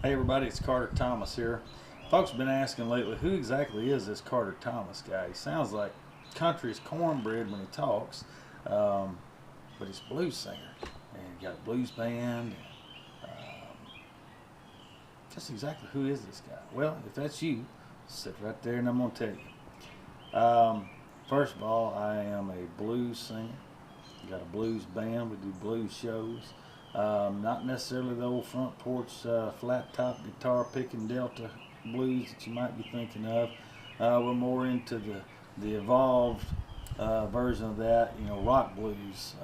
Hey everybody, it's Carter Thomas here. Folks have been asking lately, who exactly is this Carter Thomas guy? He sounds like country's cornbread when he talks, um, but he's a blues singer and he got a blues band. Just exactly who is this guy? Well, if that's you, sit right there and I'm going to tell you. First of all, I am a blues singer. Got a blues band. We do blues shows. Not necessarily the old front porch flat top guitar picking Delta blues that you might be thinking of. We're more into the evolved version of that. Rock blues.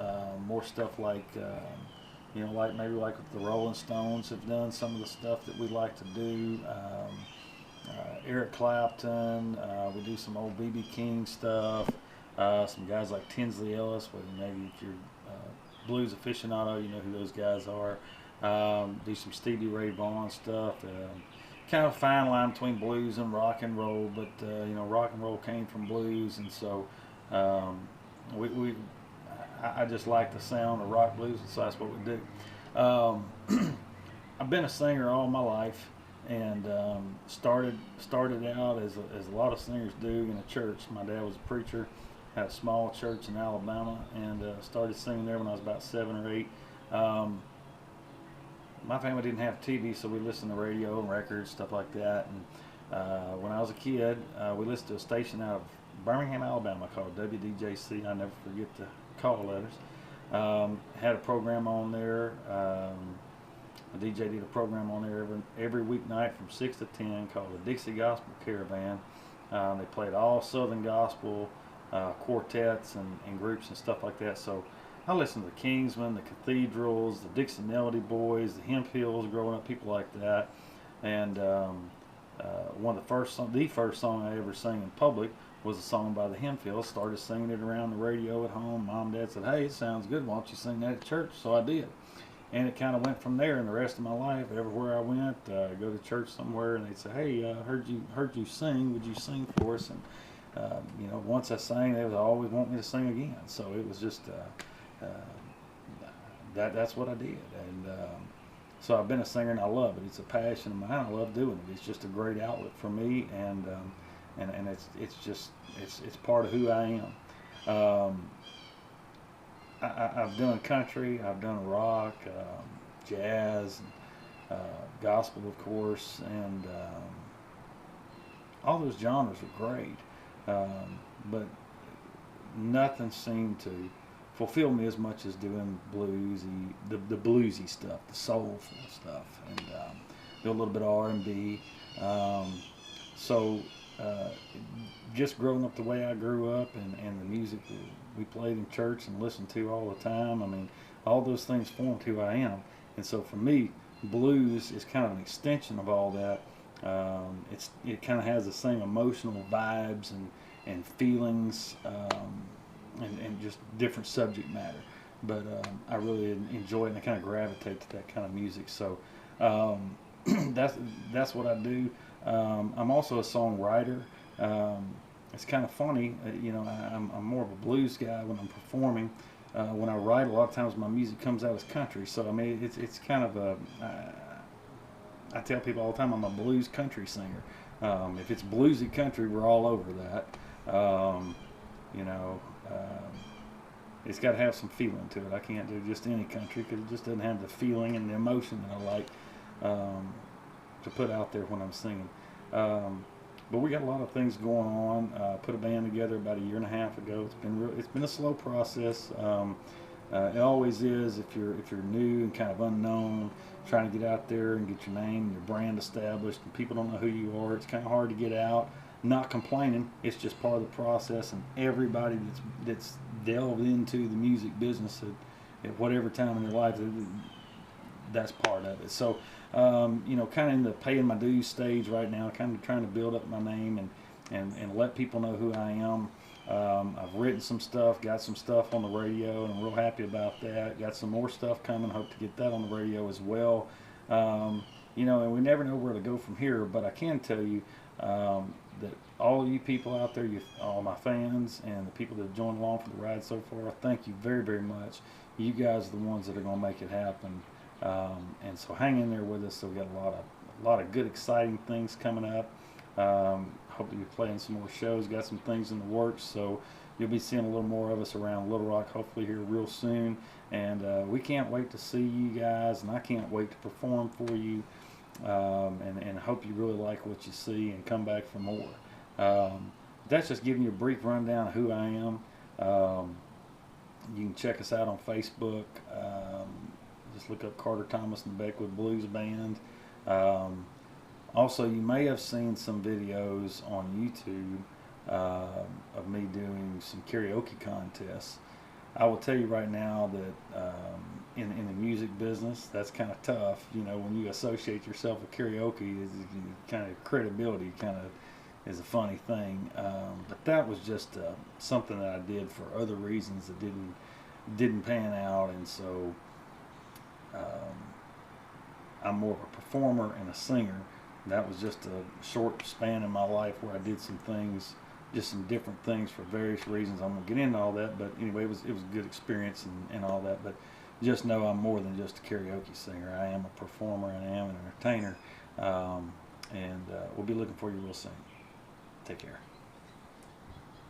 More stuff like like maybe like what the Rolling Stones have done. Some of the stuff that we like to do. Eric Clapton. We do some old BB King stuff. Some guys like Tinsley Ellis, whether maybe if you're blues aficionado, you know who those guys are. Do some Stevie Ray Vaughan stuff. Kind of a fine line between blues and rock and roll, but rock and roll came from blues, and so um, we I just like the sound of rock blues, and so that's what we do. I've been a singer all my life, and started out as a lot of singers do in a church. My dad was a preacher, had a small church in Alabama, and started singing there when I was about 7 or 8. Um, my family didn't have TV, so we listened to radio and records, stuff like that. And when I was a kid, we listened to a station out of Birmingham, Alabama called WDJC. I never forget the call letters. Had a program on there. A DJ did a program on there every weeknight from 6 to 10 called the Dixie Gospel Caravan. They played all Southern gospel, quartets and groups and stuff like that. So I listened to the Kingsmen, the Cathedrals, the Dixie Melody Boys, the Hemphills growing up, people like that. And the first song I ever sang in public was a song by the Hemphills. Started singing it around the radio at home. Mom and Dad said, "Hey, it sounds good. Why don't you sing that at church?" So I did. And it kind of went from there. And the rest of my life, everywhere I went, go to church somewhere, and they'd say, "Hey, heard you sing. Would you sing for us?" And once I sang, they would always want me to sing again. So it was just that's what I did. And so I've been a singer, and I love it. It's a passion of mine. I love doing it. It's just a great outlet for me, and it's part of who I am. I've done country, I've done rock, jazz, gospel, of course, and all those genres are great. But nothing seemed to fulfill me as much as doing the bluesy stuff, the soulful stuff, and do a little bit of R&B. So just growing up the way I grew up, and the music we played in church and listened to all the time, I mean, all those things formed who I am. And so for me, blues is kind of an extension of all that. It kind of has the same emotional vibes and feelings, and just different subject matter. But I really enjoy it, and I kind of gravitate to that kind of music. So um, that's what I do. I'm also a songwriter. It's kind of funny, I'm more of a blues guy when I'm performing. When I write, a lot of times my music comes out as country. So I mean, it's kind of I tell people all the time I'm a blues country singer. If it's bluesy country, we're all over that. You know, it's got to have some feeling to it. I can't do just any country because it just doesn't have the feeling and the emotion that I like to put out there when I'm singing. But we got a lot of things going on. Put a band together about a year and a half ago. It's been a slow process. It always is if you're new and kind of unknown, trying to get out there and get your name and your brand established, and people don't know who you are. It's kind of hard to get out. Not complaining. It's just part of the process, and everybody that's delved into the music business at whatever time in their life, that's part of it. So, kind of in the paying my dues stage right now, kind of trying to build up my name and let people know who I am. I've written some stuff, got some stuff on the radio, and I'm real happy about that. Got some more stuff coming, hope to get that on the radio as well. And we never know where to go from here, but I can tell you that all of you people out there, all my fans and the people that have joined along for the ride so far, thank you very, very much. You guys are the ones that are going to make it happen. And so hang in there with us. So we got a lot of a lot of good, exciting things coming up. Hope to be playing some more shows. Got some things in the works, so you'll be seeing a little more of us around Little Rock, hopefully here real soon. And we can't wait to see you guys, and I can't wait to perform for you. And hope you really like what you see and come back for more. That's just giving you a brief rundown of who I am. You can check us out on Facebook. Just look up Carter Thomas and the Beckwood Blues Band. Also, you may have seen some videos on YouTube of me doing some karaoke contests. I will tell you right now that in the music business, that's kind of tough. You know, when you associate yourself with karaoke, is kind of credibility kind of is a funny thing. But that was just something that I did for other reasons that didn't pan out, and so I'm more of a performer and a singer. That was just a short span in my life where I did some things, just some different things for various reasons. I'm gonna get into all that, but anyway, it was a good experience and all that. But just know I'm more than just a karaoke singer. I am a performer and I am an entertainer, and we'll be looking for you real soon. Take care.